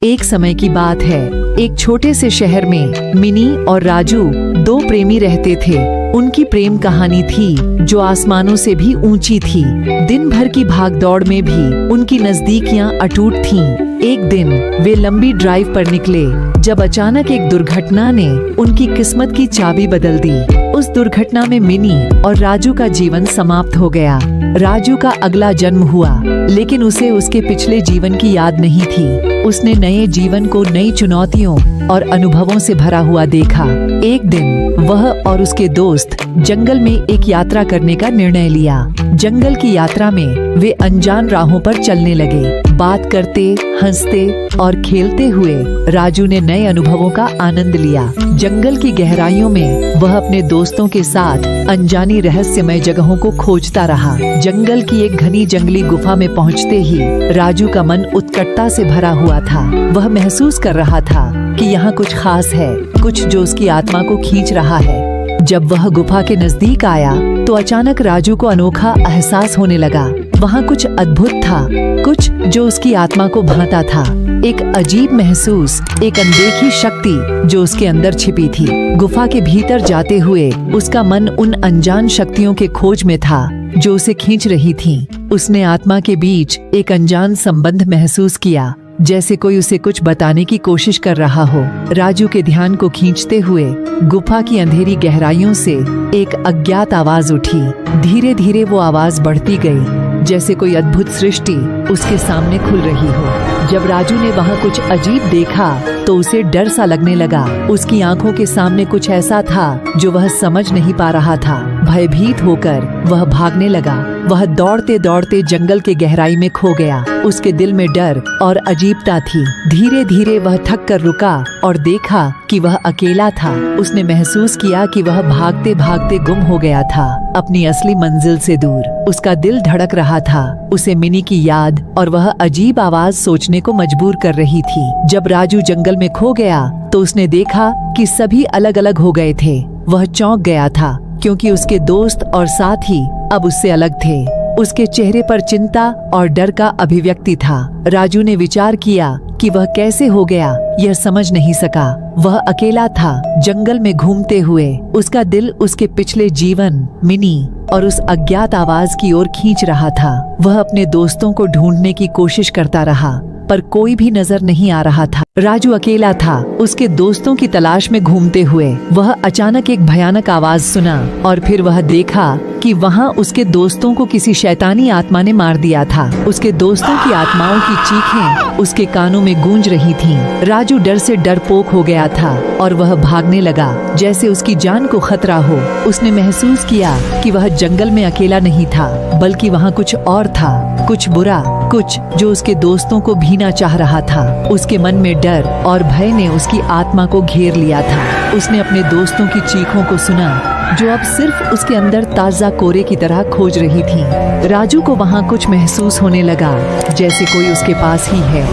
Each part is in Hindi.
एक समय की बात है, एक छोटे से शहर में मिनी और राजू दो प्रेमी रहते थे। उनकी प्रेम कहानी थी जो आसमानों से भी ऊंची थी। दिन भर की भागदौड़ में भी उनकी नजदीकियां अटूट थीं। एक दिन वे लंबी ड्राइव पर निकले जब अचानक एक दुर्घटना ने उनकी किस्मत की चाबी बदल दी। उस दुर्घटना में मिनी और राजू का जीवन समाप्त हो गया। राजू का अगला जन्म हुआ, लेकिन उसे उसके पिछले जीवन की याद नहीं थी। उसने नए जीवन को नई चुनौतियों और अनुभवों से भरा हुआ देखा। एक दिन वह और उसके दोस्त जंगल में एक यात्रा करने का निर्णय लिया। जंगल की यात्रा में वे अनजान राहों पर चलने लगे। बात करते, हंसते और खेलते हुए राजू ने नए अनुभवों का आनंद लिया। जंगल की गहराइयों में वह अपने दोस्तों के साथ अनजानी रहस्यमय जगहों को खोजता रहा। जंगल की एक घनी जंगली गुफा में पहुंचते ही राजू का मन उत्कंठा से भरा हुआ था। वह महसूस कर रहा था कि यहाँ कुछ खास है, कुछ जो उसकी आत्मा को खींच रहा है। जब वह गुफा के नजदीक आया तो अचानक राजू को अनोखा एहसास होने लगा। वहाँ कुछ अद्भुत था, कुछ जो उसकी आत्मा को भाता था। एक अजीब महसूस, एक अनदेखी शक्ति जो उसके अंदर छिपी थी। गुफा के भीतर जाते हुए उसका मन उन अनजान शक्तियों के खोज में था जो उसे खींच रही थी। उसने आत्मा के बीच एक अनजान संबंध महसूस किया, जैसे कोई उसे कुछ बताने की कोशिश कर रहा हो। राजू के ध्यान को खींचते हुए गुफा की अंधेरी गहराइयों से एक अज्ञात आवाज उठी। धीरे धीरे वो आवाज बढ़ती गई, जैसे कोई अद्भुत सृष्टि उसके सामने खुल रही हो। जब राजू ने वहाँ कुछ अजीब देखा तो उसे डर सा लगने लगा। उसकी आंखों के सामने कुछ ऐसा था जो वह समझ नहीं पा रहा था। भयभीत होकर वह भागने लगा। वह दौड़ते दौड़ते जंगल के गहराई में खो गया। उसके दिल में डर और अजीबता थी। धीरे धीरे वह थक कर रुका और देखा कि वह अकेला था। उसने महसूस किया कि वह भागते भागते गुम हो गया था, अपनी असली मंजिल से दूर। उसका दिल धड़क रहा था। उसे मिनी की याद और वह अजीब आवाज सोचने को मजबूर कर रही थी। जब राजू जंगल में खो गया तो उसने देखा कि सभी अलग अलग हो गए थे। वह चौंक गया था क्योंकि उसके दोस्त और साथी अब उससे अलग थे। उसके चेहरे पर चिंता और डर का अभिव्यक्ति था। राजू ने विचार किया कि वह कैसे हो गया, यह समझ नहीं सका। वह अकेला था, जंगल में घूमते हुए। उसका दिल उसके पिछले जीवन, मिनी और उस अज्ञात आवाज की ओर खींच रहा था। वह अपने दोस्तों को ढूंढने की कोशिश करता रहा, पर कोई भी नजर नहीं आ रहा था। राजू अकेला था, उसके दोस्तों की तलाश में घूमते हुए। वह अचानक एक भयानक आवाज सुना और फिर वह देखा कि वहाँ उसके दोस्तों को किसी शैतानी आत्मा ने मार दिया था। उसके दोस्तों की आत्माओं की चीखें उसके कानों में गूंज रही थीं। राजू डर से डरपोक हो गया था और वह भागने लगा जैसे उसकी जान को खतरा हो। उसने महसूस किया कि वह जंगल में अकेला नहीं था, बल्कि वहाँ कुछ और था, कुछ बुरा, कुछ जो उसके दोस्तों को भीना चाह रहा था। उसके मन में डर और भय ने उसकी आत्मा को घेर लिया था। उसने अपने दोस्तों की चीखों को सुना जो अब सिर्फ उसके अंदर ताजा कोरे की तरह खोज रही थी। राजू को वहाँ कुछ महसूस होने लगा, जैसे कोई उसके पास ही है।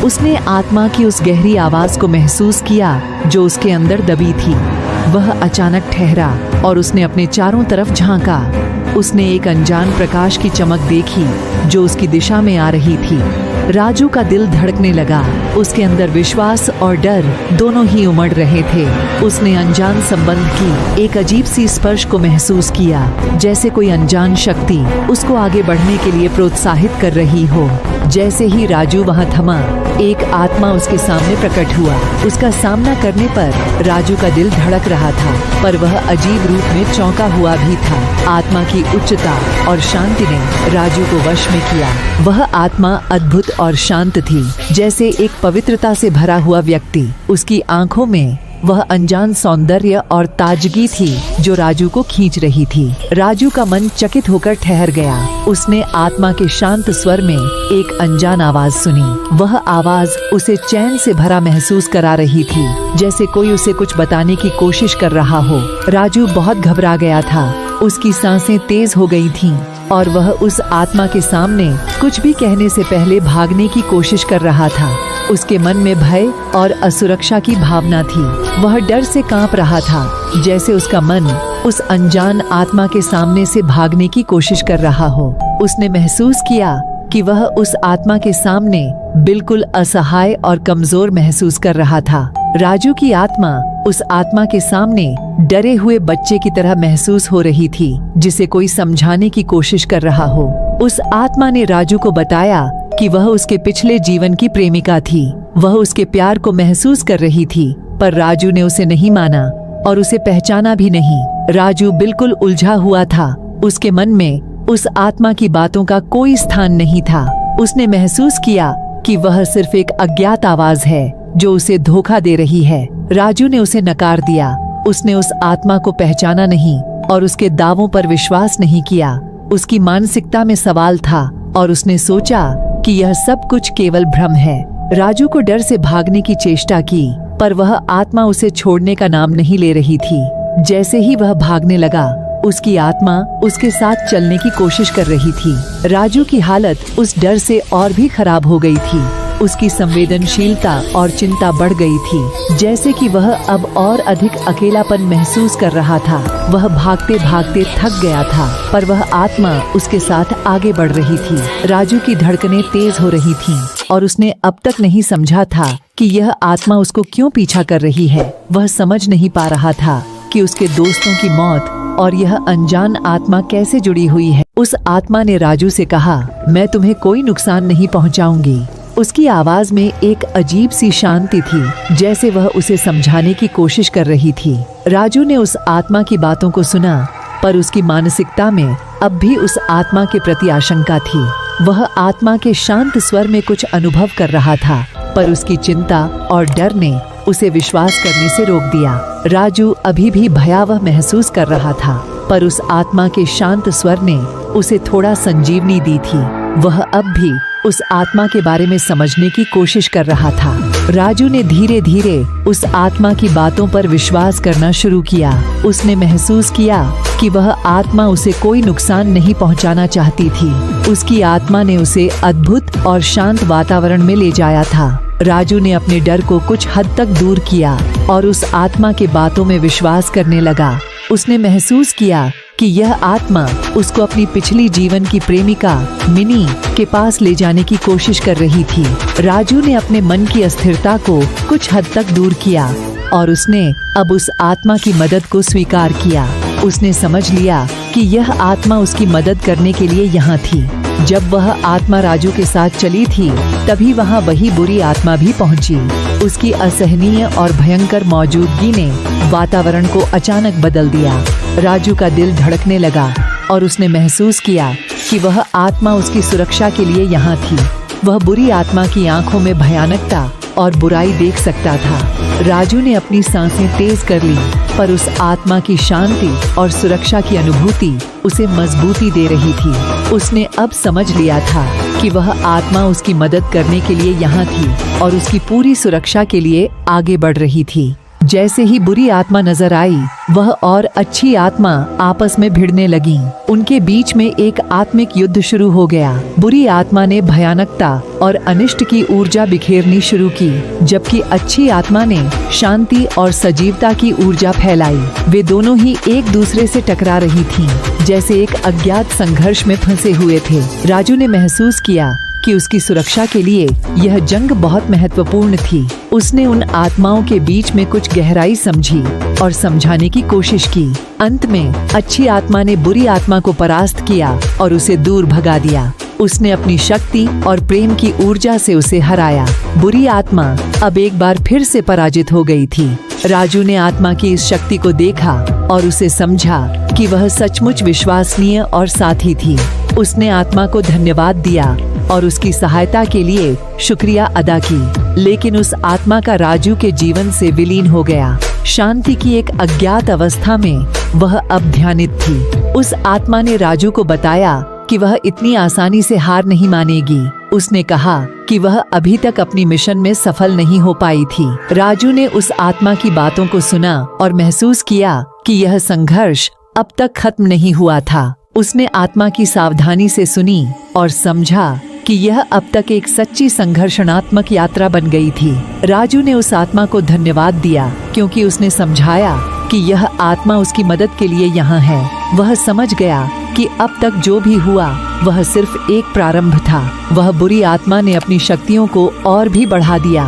उसने आत्मा की उस गहरी आवाज को महसूस किया जो उसके अंदर दबी थी। वह अचानक ठहरा और उसने अपने चारों तरफ झांका। उसने एक अनजान प्रकाश की चमक देखी जो उसकी दिशा में आ रही थी। राजू का दिल धड़कने लगा। उसके अंदर विश्वास और डर दोनों ही उमड़ रहे थे। उसने अनजान संबंध की एक अजीब सी स्पर्श को महसूस किया, जैसे कोई अनजान शक्ति उसको आगे बढ़ने के लिए प्रोत्साहित कर रही हो। जैसे ही राजू वहाँ थमा, एक आत्मा उसके सामने प्रकट हुआ। उसका सामना करने पर राजू का दिल धड़क रहा था, पर वह अजीब रूप में चौंका हुआ भी था। आत्मा की उच्चता और शांति ने राजू को वश में किया। वह आत्मा अद्भुत और शांत थी, जैसे एक पवित्रता से भरा हुआ व्यक्ति। उसकी आंखों में वह अनजान सौंदर्य और ताजगी थी जो राजू को खींच रही थी। राजू का मन चकित होकर ठहर गया। उसने आत्मा के शांत स्वर में एक अनजान आवाज सुनी। वह आवाज उसे चैन से भरा महसूस करा रही थी, जैसे कोई उसे कुछ बताने की कोशिश कर रहा हो। राजू बहुत घबरा गया था। उसकी सांसें तेज हो गई थीं और वह उस आत्मा के सामने कुछ भी कहने से पहले भागने की कोशिश कर रहा था। उसके मन में भय और असुरक्षा की भावना थी। वह डर से कांप रहा था, जैसे उसका मन उस अनजान आत्मा के सामने से भागने की कोशिश कर रहा हो। उसने महसूस किया कि वह उस आत्मा के सामने बिल्कुल असहाय और कमजोर महसूस कर रहा था। राजू की आत्मा उस आत्मा के सामने डरे हुए बच्चे की तरह महसूस हो रही थी, जिसे कोई समझाने की कोशिश कर रहा हो। उस आत्मा ने राजू को बताया कि वह उसके पिछले जीवन की प्रेमिका थी। वह उसके प्यार को महसूस कर रही थी, पर राजू ने उसे नहीं माना और उसे पहचाना भी नहीं। राजू बिल्कुल उलझा हुआ था। उसके मन में उस आत्मा की बातों का कोई स्थान नहीं था। उसने महसूस किया कि वह सिर्फ एक अज्ञात आवाज है जो उसे धोखा दे रही है। राजू ने उसे नकार दिया। उसने उस आत्मा को पहचाना नहीं और उसके दावों पर विश्वास नहीं किया। उसकी मानसिकता में सवाल था और उसने सोचा कि यह सब कुछ केवल भ्रम है। राजू को डर से भागने की चेष्टा की, पर वह आत्मा उसे छोड़ने का नाम नहीं ले रही थी। जैसे ही वह भागने लगा, उसकी आत्मा उसके साथ चलने की कोशिश कर रही थी। राजू की हालत उस डर से और भी खराब हो गई थी। उसकी संवेदनशीलता और चिंता बढ़ गई थी, जैसे कि वह अब और अधिक अकेलापन महसूस कर रहा था। वह भागते भागते थक गया था, पर वह आत्मा उसके साथ आगे बढ़ रही थी। राजू की धड़कनें तेज हो रही थीं और उसने अब तक नहीं समझा था कि यह आत्मा उसको क्यों पीछा कर रही है। वह समझ नहीं पा रहा था कि उसके दोस्तों की मौत और यह अनजान आत्मा कैसे जुड़ी हुई है। उस आत्मा ने राजू से कहा, मैं तुम्हें कोई नुकसान नहीं पहुंचाऊंगी। उसकी आवाज में एक अजीब सी शांति थी, जैसे वह उसे समझाने की कोशिश कर रही थी। राजू ने उस आत्मा की बातों को सुना, पर उसकी मानसिकता में अब भी उस आत्मा के प्रति आशंका थी। वह आत्मा के शांत स्वर में कुछ अनुभव कर रहा था, पर उसकी चिंता और डर ने उसे विश्वास करने से रोक दिया। राजू अभी भी भयावह महसूस कर रहा था, पर उस आत्मा के शांत स्वर ने उसे थोड़ा संजीवनी दी थी। वह अब भी उस आत्मा के बारे में समझने की कोशिश कर रहा था। राजू ने धीरे धीरे उस आत्मा की बातों पर विश्वास करना शुरू किया। उसने महसूस किया कि वह आत्मा उसे कोई नुकसान नहीं पहुंचाना चाहती थी। उसकी आत्मा ने उसे अद्भुत और शांत वातावरण में ले जाया था। राजू ने अपने डर को कुछ हद तक दूर किया और उस आत्मा के बातों में विश्वास करने लगा। उसने महसूस किया कि यह आत्मा उसको अपनी पिछली जीवन की प्रेमिका मिनी के पास ले जाने की कोशिश कर रही थी। राजू ने अपने मन की अस्थिरता को कुछ हद तक दूर किया और उसने अब उस आत्मा की मदद को स्वीकार किया। उसने समझ लिया कि यह आत्मा उसकी मदद करने के लिए यहाँ थी। जब वह आत्मा राजू के साथ चली थी, तभी वहाँ वही बुरी आत्मा भी पहुँची। उसकी असहनीय और भयंकर मौजूदगी ने वातावरण को अचानक बदल दिया। राजू का दिल धड़कने लगा और उसने महसूस किया कि वह आत्मा उसकी सुरक्षा के लिए यहाँ थी। वह बुरी आत्मा की आंखों में भयानकता और बुराई देख सकता था। राजू ने अपनी सांसें तेज कर ली, पर उस आत्मा की शांति और सुरक्षा की अनुभूति उसे मजबूती दे रही थी। उसने अब समझ लिया था कि वह आत्मा उसकी मदद करने के लिए यहाँ थी और उसकी पूरी सुरक्षा के लिए आगे बढ़ रही थी। जैसे ही बुरी आत्मा नजर आई, वह और अच्छी आत्मा आपस में भिड़ने लगी। उनके बीच में एक आत्मिक युद्ध शुरू हो गया। बुरी आत्मा ने भयानकता और अनिष्ट की ऊर्जा बिखेरनी शुरू की, जबकि अच्छी आत्मा ने शांति और सजीवता की ऊर्जा फैलाई। वे दोनों ही एक दूसरे से टकरा रही थीं, जैसे एक अज्ञात संघर्ष में फंसे हुए थे। राजू ने महसूस किया कि उसकी सुरक्षा के लिए यह जंग बहुत महत्वपूर्ण थी। उसने उन आत्माओं के बीच में कुछ गहराई समझी और समझाने की कोशिश की। अंत में अच्छी आत्मा ने बुरी आत्मा को परास्त किया और उसे दूर भगा दिया। उसने अपनी शक्ति और प्रेम की ऊर्जा से उसे हराया। बुरी आत्मा अब एक बार फिर से पराजित हो गई थी। राजू ने आत्मा की इस शक्ति को देखा और उसे समझा कि वह सचमुच विश्वसनीय और साथी थी। उसने आत्मा को धन्यवाद दिया और उसकी सहायता के लिए शुक्रिया अदा की, लेकिन उस आत्मा का राजू के जीवन से विलीन हो गया। शांति की एक अज्ञात अवस्था में वह अब ध्यानित थी। उस आत्मा ने राजू को बताया कि वह इतनी आसानी से हार नहीं मानेगी। उसने कहा कि वह अभी तक अपनी मिशन में सफल नहीं हो पाई थी। राजू ने उस आत्मा की बातों को सुना और महसूस किया कि यह संघर्ष अब तक खत्म नहीं हुआ था। उसने आत्मा की सावधानी से सुनी और समझा कि यह अब तक एक सच्ची संघर्षणात्मक यात्रा बन गई थी। राजू ने उस आत्मा को धन्यवाद दिया क्योंकि उसने समझाया कि यह आत्मा उसकी मदद के लिए यहाँ है। वह समझ गया कि अब तक जो भी हुआ वह सिर्फ एक प्रारंभ था। वह बुरी आत्मा ने अपनी शक्तियों को और भी बढ़ा दिया।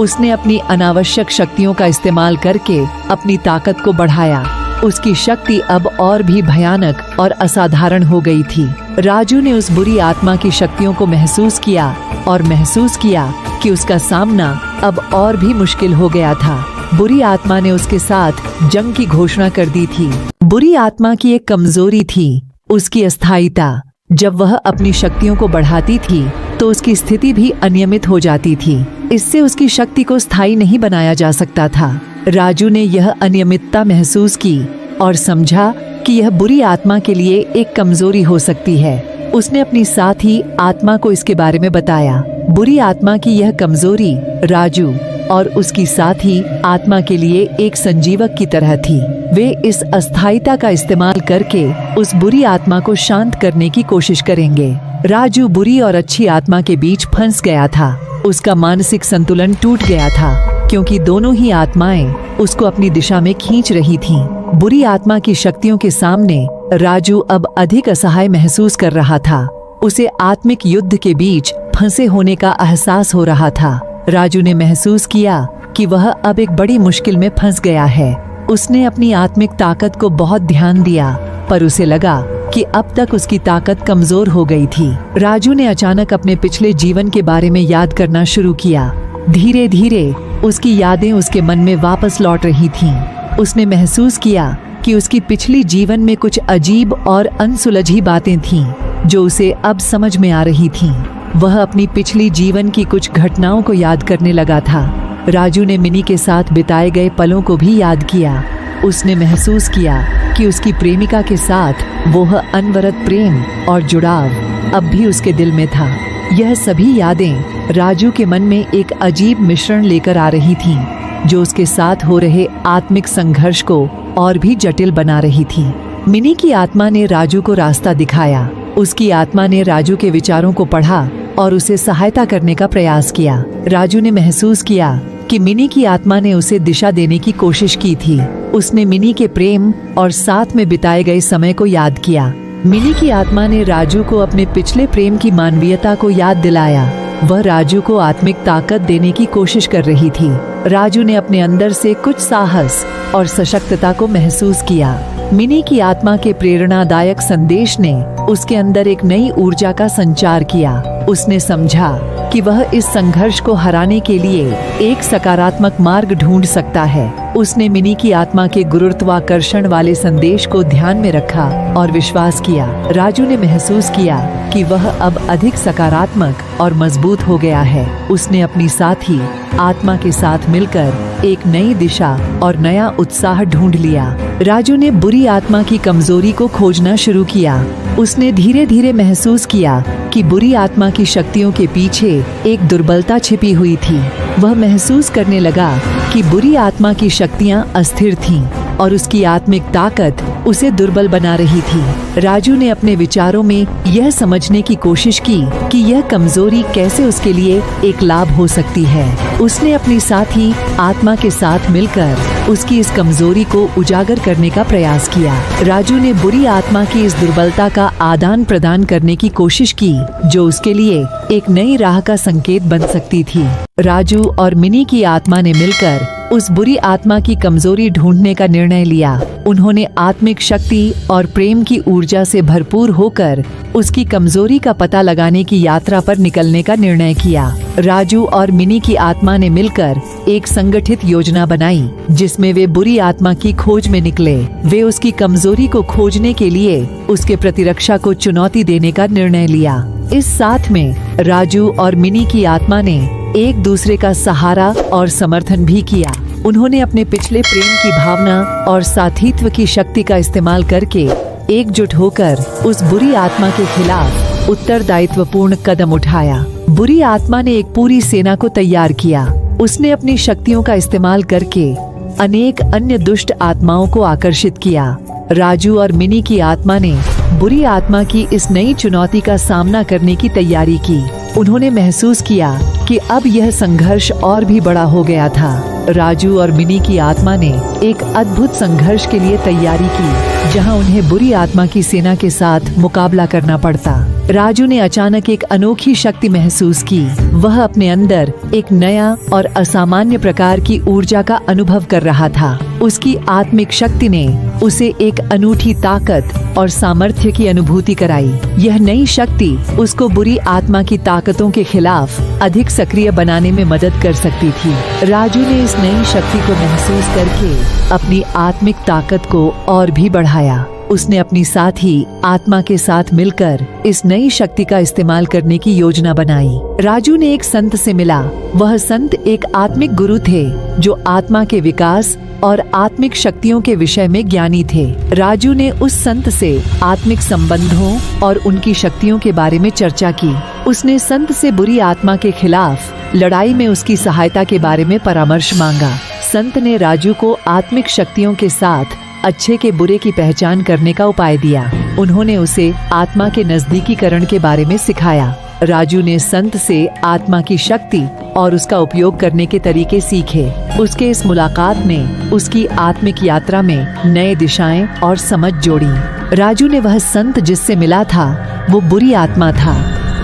उसने अपनी अनावश्यक शक्तियों का इस्तेमाल करके अपनी ताकत को बढ़ाया। उसकी शक्ति अब और भी भयानक और असाधारण हो गई थी। राजू ने उस बुरी आत्मा की शक्तियों को महसूस किया और महसूस किया कि उसका सामना अब और भी मुश्किल हो गया था। बुरी आत्मा ने उसके साथ जंग की घोषणा कर दी थी। बुरी आत्मा की एक कमजोरी थी उसकी अस्थायीता। जब वह अपनी शक्तियों को बढ़ाती थी तो उसकी स्थिति भी अनियमित हो जाती थी। इससे उसकी शक्ति को स्थायी नहीं बनाया जा सकता था। राजू ने यह अनियमितता महसूस की और समझा कि यह बुरी आत्मा के लिए एक कमजोरी हो सकती है। उसने अपनी साथी आत्मा को इसके बारे में बताया। बुरी आत्मा की यह कमजोरी राजू और उसकी साथी आत्मा के लिए एक संजीवक की तरह थी। वे इस अस्थायीता का इस्तेमाल करके उस बुरी आत्मा को शांत करने की कोशिश करेंगे। राजू बुरी और अच्छी आत्मा के बीच फंस गया था। उसका मानसिक संतुलन टूट गया था क्योंकि दोनों ही आत्माएं उसको अपनी दिशा में खींच रही थीं। बुरी आत्मा की शक्तियों के सामने राजू अब अधिक असहाय महसूस कर रहा था। उसे आत्मिक युद्ध के बीच फंसे होने का एहसास हो रहा था। राजू ने महसूस किया कि वह अब एक बड़ी मुश्किल में फंस गया है। उसने अपनी आत्मिक ताकत को बहुत ध्यान दिया पर उसे लगा कि अब तक उसकी ताकत कमजोर हो गई थी। राजू ने अचानक अपने पिछले जीवन के बारे में याद करना शुरू किया। धीरे धीरे उसकी यादें उसके मन में वापस लौट रही थीं। उसने महसूस किया कि उसकी पिछली जीवन में कुछ अजीब और अनसुलझी बातें थीं जो उसे अब समझ में आ रही थीं। वह अपनी पिछली जीवन की कुछ घटनाओं को याद करने लगा था। राजू ने मिनी के साथ बिताए गए पलों को भी याद किया। उसने महसूस किया कि उसकी प्रेमिका के साथ वह अनवरत प्रेम और जुड़ाव अब भी उसके दिल में था। यह सभी यादें राजू के मन में एक अजीब मिश्रण लेकर आ रही थीं, जो उसके साथ हो रहे आत्मिक संघर्ष को और भी जटिल बना रही थी। मिनी की आत्मा ने राजू को रास्ता दिखाया। उसकी आत्मा ने राजू के विचारों को पढ़ा और उसे सहायता करने का प्रयास किया। राजू ने महसूस किया कि मिनी की आत्मा ने उसे दिशा देने की कोशिश की थी। उसने मिनी के प्रेम और साथ में बिताए गए समय को याद किया। मिनी की आत्मा ने राजू को अपने पिछले प्रेम की मानवीयता को याद दिलाया। वह राजू को आत्मिक ताकत देने की कोशिश कर रही थी। राजू ने अपने अंदर से कुछ साहस और सशक्तता को महसूस किया। मिनी की आत्मा के प्रेरणादायक संदेश ने उसके अंदर एक नई ऊर्जा का संचार किया। उसने समझा कि वह इस संघर्ष को हराने के लिए एक सकारात्मक मार्ग ढूंढ सकता है। उसने मिनी की आत्मा के गुरुत्वाकर्षण वाले संदेश को ध्यान में रखा और विश्वास किया। राजू ने महसूस किया कि वह अब अधिक सकारात्मक और मजबूत हो गया है। उसने अपनी साथी आत्मा के साथ मिलकर एक नई दिशा और नया उत्साह ढूंढ लिया। राजू ने बुरी आत्मा की कमजोरी को खोजना शुरू किया। उसने धीरे धीरे महसूस किया कि बुरी आत्मा की शक्तियों के पीछे एक दुर्बलता छिपी हुई थी। वह महसूस करने लगा कि बुरी आत्मा की शक्तियां अस्थिर थीं और उसकी आत्मिक ताकत उसे दुर्बल बना रही थी। राजू ने अपने विचारों में यह समझने की कोशिश की कि यह कमजोरी कैसे उसके लिए एक लाभ हो सकती है। उसने अपनी साथी आत्मा के साथ मिलकर उसकी इस कमजोरी को उजागर करने का प्रयास किया। राजू ने बुरी आत्मा की इस दुर्बलता का आदान प्रदान करने की कोशिश की, जो उसके लिए एक नई राह का संकेत बन सकती थी। राजू और मिनी की आत्मा ने मिलकर उस बुरी आत्मा की कमजोरी ढूंढने का निर्णय लिया। उन्होंने आत्मिक शक्ति और प्रेम की ऊर्जा से भरपूर होकर उसकी कमजोरी का पता लगाने की यात्रा पर निकलने का निर्णय किया। राजू और मिनी की आत्मा ने मिलकर एक संगठित योजना बनाई, जिसमें वे बुरी आत्मा की खोज में निकले। वे उसकी कमजोरी को खोजने के लिए उसके प्रतिरक्षा को चुनौती देने का निर्णय लिया। इस साथ में राजू और मिनी की आत्मा ने एक दूसरे का सहारा और समर्थन भी किया। उन्होंने अपने पिछले प्रेम की भावना और साथीत्व की शक्ति का इस्तेमाल करके एकजुट होकर उस बुरी आत्मा के खिलाफ उत्तरदायित्वपूर्ण कदम उठाया। बुरी आत्मा ने एक पूरी सेना को तैयार किया। उसने अपनी शक्तियों का इस्तेमाल करके अनेक अन्य दुष्ट आत्माओं को आकर्षित किया। राजू और मिनी की आत्मा ने बुरी आत्मा की इस नई चुनौती का सामना करने की तैयारी की। उन्होंने महसूस किया कि अब यह संघर्ष और भी बड़ा हो गया था। राजू और मिनी की आत्मा ने एक अद्भुत संघर्ष के लिए तैयारी की, जहां उन्हें बुरी आत्मा की सेना के साथ मुकाबला करना पड़ता। राजू ने अचानक एक अनोखी शक्ति महसूस की। वह अपने अंदर एक नया और असामान्य प्रकार की ऊर्जा का अनुभव कर रहा था। उसकी आत्मिक शक्ति ने उसे एक अनूठी ताकत और सामर्थ्य की अनुभूति कराई। यह नई शक्ति उसको बुरी आत्मा की ताकतों के खिलाफ अधिक सक्रिय बनाने में मदद कर सकती थी। राजू ने इस नई शक्ति को महसूस करके अपनी आत्मिक ताकत को और भी बढ़ाया। उसने अपनी साथी आत्मा के साथ मिलकर इस नई शक्ति का इस्तेमाल करने की योजना बनाई। राजू ने एक संत से मिला। वह संत एक आत्मिक गुरु थे जो आत्मा के विकास और आत्मिक शक्तियों के विषय में ज्ञानी थे। राजू ने उस संत से आत्मिक संबंधों और उनकी शक्तियों के बारे में चर्चा की। उसने संत से बुरी आत्मा के खिलाफ लड़ाई में उसकी सहायता के बारे में परामर्श मांगा। संत ने राजू को आत्मिक शक्तियों के साथ अच्छे के बुरे की पहचान करने का उपाय दिया। उन्होंने उसे आत्मा के नजदीकीकरण के बारे में सिखाया। राजू ने संत से आत्मा की शक्ति और उसका उपयोग करने के तरीके सीखे। उसके इस मुलाकात ने उसकी आत्मिक यात्रा में नए दिशाएं और समझ जोड़ी। राजू ने वह संत जिससे मिला था वो बुरी आत्मा था।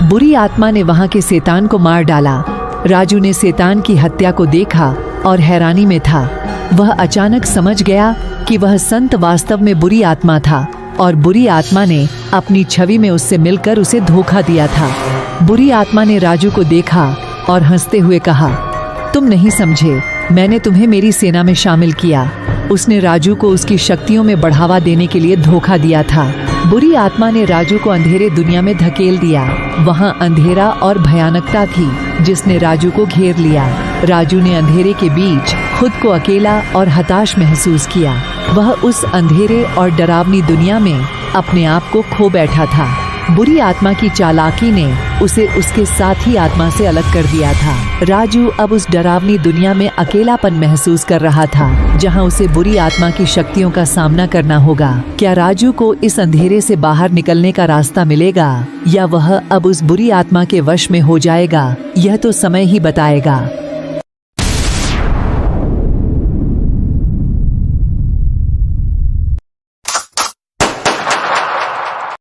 बुरी आत्मा ने वहाँ के शैतान को मार डाला। राजू ने शैतान की हत्या को देखा और हैरानी में था। वह अचानक समझ गया कि वह संत वास्तव में बुरी आत्मा था और बुरी आत्मा ने अपनी छवि में उससे मिलकर उसे धोखा दिया था। बुरी आत्मा ने राजू को देखा और हंसते हुए कहा, तुम नहीं समझे, मैंने तुम्हें मेरी सेना में शामिल किया। उसने राजू को उसकी शक्तियों में बढ़ावा देने के लिए धोखा दिया था। बुरी आत्मा ने राजू को अंधेरे दुनिया में धकेल दिया। वहाँ अंधेरा और भयानकता थी जिसने राजू को घेर लिया। राजू ने अंधेरे के बीच खुद को अकेला और हताश महसूस किया। वह उस अंधेरे और डरावनी दुनिया में अपने आप को खो बैठा था। बुरी आत्मा की चालाकी ने उसे उसके साथी आत्मा से अलग कर दिया था। राजू अब उस डरावनी दुनिया में अकेलापन महसूस कर रहा था, जहां उसे बुरी आत्मा की शक्तियों का सामना करना होगा। क्या राजू को इस अंधेरे से बाहर निकलने का रास्ता मिलेगा या वह अब उस बुरी आत्मा के वश में हो जाएगा? यह तो समय ही बताएगा।